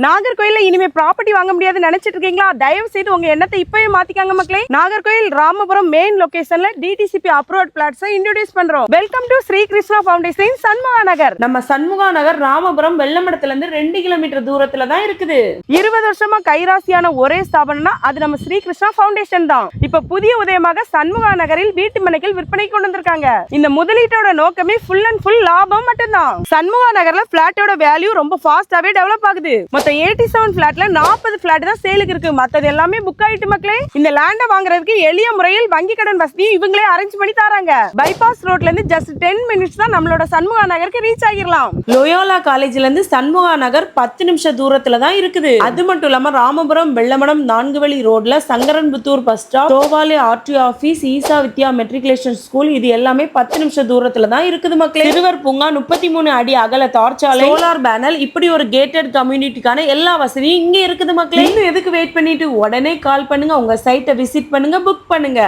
நாகர்கோயில்ல இனிமே ப்ராப்பர்ட்டி வாங்க முடியாதுன்னு நினைச்சிட்டு இருக்கீங்களா? தயவு செய்து உங்க எண்ணத்தை இப்பவே மாத்திக்காங்க மக்களே. நாகர்கோயில் ராமபுரம் மெயின் லொகேஷன்ல டிடிசிபி அப்ரூவ்ட் பிளாட்ஸ் இன்ட்ரோடியூஸ் பண்றோம். Welcome to Sri Krishna foundation Shanmuga Nagar. நம்ம சண்முகா நகர் ராமபுரம் வெள்ளமடத்துல இருந்து 2 கிலோமீட்டர் தூரத்துல தான் இருக்குது. 20 வருஷமா கைராசியான ஒரே ஸ்தாபனம்னா அது நம்ம ஸ்ரீ கிருஷ்ணா ஃபவுண்டேஷன் தான். இப்ப புதிய உதயமாக சண்முகா நகரில் வீட்டு மனைகள் விற்பனை கொண்டு வந்திருக்காங்க. இந்த முதலீட்டோட நோக்கமே ஃபுல் அண்ட் ஃபுல் லாபம் மட்டும்தான். சண்முகா நகர்ல பிளாட்டோட வேல்யூ ரொம்ப ஃபாஸ்டாவே டெவலப் ஆகுது. மொத்தம் 87 பிளாட்ல 40 பிளாட் தான் சேலுக்கு இருக்கு. மத்தது எல்லாமே புக் ஆயிட்டு மக்களே. இந்த லேண்ட வாங்குறதுக்கு எளிய முறையில் வங்கி கடன் வசதி இவங்களே அரேஞ்ச் பண்ணி தராங்க. பைபாஸ் ரோட்ல இருந்து ஜஸ்ட் 10 மினிட்ஸ் தான் நம்மளோட சண்முகா நகருக்கு ரீச் ஆகிடலாம். லோயோலா காலேஜ்ல இருந்து சண்முகா நகர் 10 நிமிஷம் தூரத்துல தான் இருக்குது. அது மட்டும் இல்லாம ராமபுரம் வெள்ளமடம் 4 வழி ரோட்ல சங்கரன்புத்தூர் பஸ் ஸ்டாப், தோவாலி ஆர்டிஓ ஆபீஸ், ஈசா வித்யா மெட்ரிகுலேஷன் ஸ்கூல் இது எல்லாமே 10 நிமிஷம் தூரத்துல தான் இருக்குது மக்களே. சிறுவர் பூங்கா, 33 அடி அகல தார்ச்சாலை, சோலார் பேனல், இப்படி ஒரு கேட்டட் கம்யூனிட்டிக்கான எல்லா வசதியும் இங்க இருக்குது மக்களே. இன்னும் எதுக்கு வெயிட் பண்ணிட்டு உடனே கால் பண்ணுங்க, உங்க சைட்டை விசிட் பண்ணுங்க, புக் பண்ணுங்க.